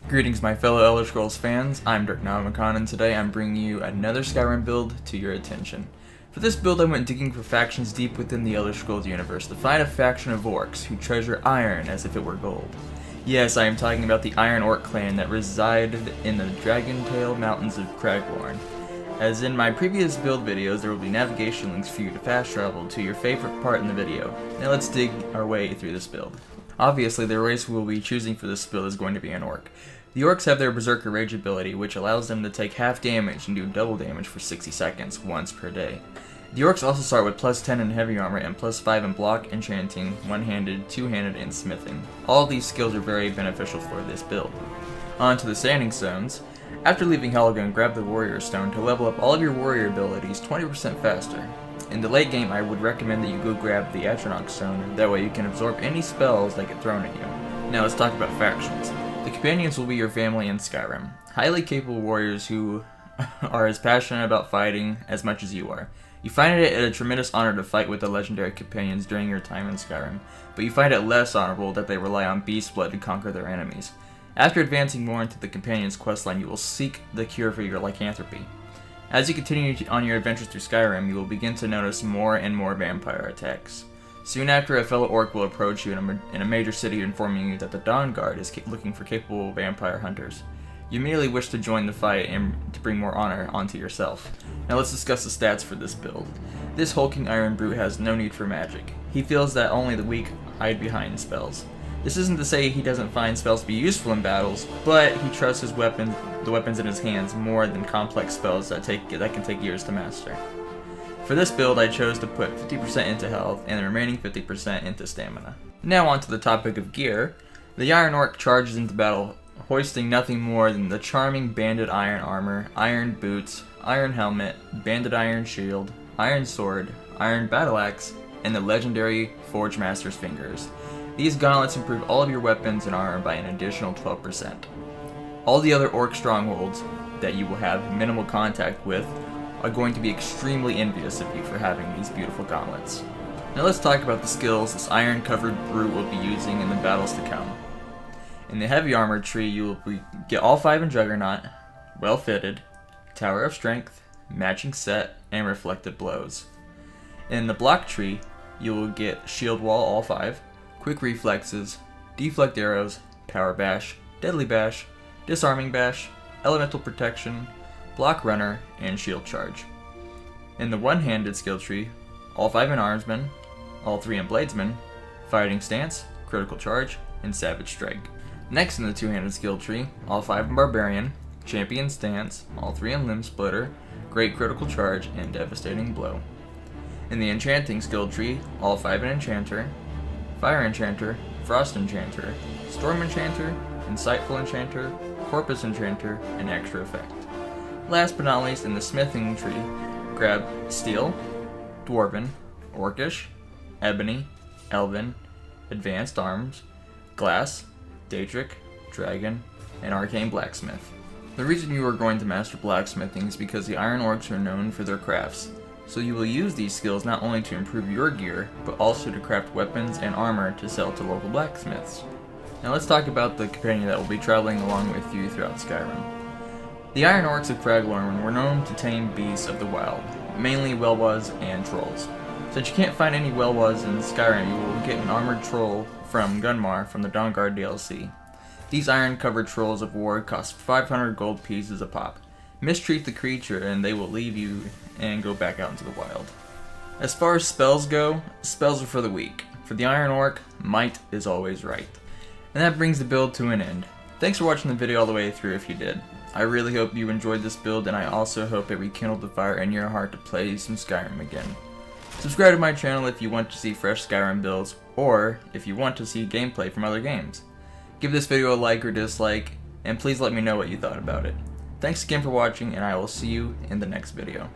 Greetings my fellow Elder Scrolls fans, I'm Derknomicon and today I'm bringing you another Skyrim build to your attention. For this build I went digging for factions deep within the Elder Scrolls universe to find a faction of orcs who treasure iron as if it were gold. Yes, I am talking about the Iron Orc clan that resided in the Dragontail Mountains of Craglorn. As in my previous build videos, there will be navigation links for you to fast travel to your favorite part in the video. Now let's dig our way through this build. Obviously, the race we will be choosing for this build is going to be an orc. The orcs have their Berserker Rage ability, which allows them to take half damage and do double damage for 60 seconds, once per day. The orcs also start with plus 10 in heavy armor and plus 5 in block, enchanting, one-handed, two-handed, and smithing. All of these skills are very beneficial for this build. On to the standing stones. After leaving Helgen, grab the Warrior Stone to level up all of your warrior abilities 20% faster. In the late game, I would recommend that you go grab the Atronach Stone, that way you can absorb any spells that get thrown at you. Now let's talk about factions. The companions will be your family in Skyrim. Highly capable warriors who are as passionate about fighting as much as you are. You find it a tremendous honor to fight with the legendary companions during your time in Skyrim, but you find it less honorable that they rely on beast blood to conquer their enemies. After advancing more into the companions' questline, you will seek the cure for your lycanthropy. As you continue on your adventures through Skyrim, you will begin to notice more and more vampire attacks. Soon after, a fellow orc will approach you in a major city informing you that the Dawn Guard is looking for capable vampire hunters. You immediately wish to join the fight and to bring more honor onto yourself. Now let's discuss the stats for this build. This hulking Iron Brute has no need for magic. He feels that only the weak hide behind spells. This isn't to say he doesn't find spells to be useful in battles, but he trusts the weapons in his hands more than complex spells that can take years to master. For this build, I chose to put 50% into health and the remaining 50% into stamina. Now on to the topic of gear. The Iron Orc charges into battle, hoisting nothing more than the charming banded iron armor, iron boots, iron helmet, banded iron shield, iron sword, iron battle axe, and the legendary Forge Master's fingers. These gauntlets improve all of your weapons and armor by an additional 12%. All the other orc strongholds that you will have minimal contact with are going to be extremely envious of you for having these beautiful gauntlets. Now let's talk about the skills this iron-covered brute will be using in the battles to come. In the heavy armor tree, you will get all 5 in Juggernaut, well fitted, Tower of Strength, matching set, and reflected blows. In the block tree, you will get Shield Wall all 5, Quick Reflexes, Deflect Arrows, Power Bash, Deadly Bash, Disarming Bash, Elemental Protection, Block Runner, and Shield Charge. In the one-handed skill tree, all 5 in Armsman, all 3 in Bladesman, Fighting Stance, Critical Charge, and Savage Strike. Next in the two-handed skill tree, all 5 in Barbarian, Champion Stance, all 3 in Limb Splitter, Great Critical Charge, and Devastating Blow. In the enchanting skill tree, all 5 in Enchanter, Fire Enchanter, Frost Enchanter, Storm Enchanter, Insightful Enchanter, Corpus Enchanter, and Extra Effect. Last but not least, in the smithing tree, grab Steel, Dwarven, Orcish, Ebony, Elven, Advanced Arms, Glass, Daedric, Dragon, and Arcane Blacksmith. The reason you are going to master blacksmithing is because the Iron Orcs are known for their crafts, so you will use these skills not only to improve your gear, but also to craft weapons and armor to sell to local blacksmiths. Now let's talk about the companion that will be traveling along with you throughout Skyrim. The Iron Orcs of Craglorn were known to tame beasts of the wild, mainly Welwas and Trolls. Since you can't find any Welwas in Skyrim, you will get an armored troll from Gunmar from the Dawn Guard DLC. These iron-covered trolls of war cost 500 gold pieces a pop. Mistreat the creature and they will leave you and go back out into the wild. As far as spells go, spells are for the weak. For the Iron Orc, might is always right. And that brings the build to an end. Thanks for watching the video all the way through if you did. I really hope you enjoyed this build, and I also hope it rekindled the fire in your heart to play some Skyrim again. Subscribe to my channel if you want to see fresh Skyrim builds, or if you want to see gameplay from other games. Give this video a like or dislike, and please let me know what you thought about it. Thanks again for watching, and I will see you in the next video.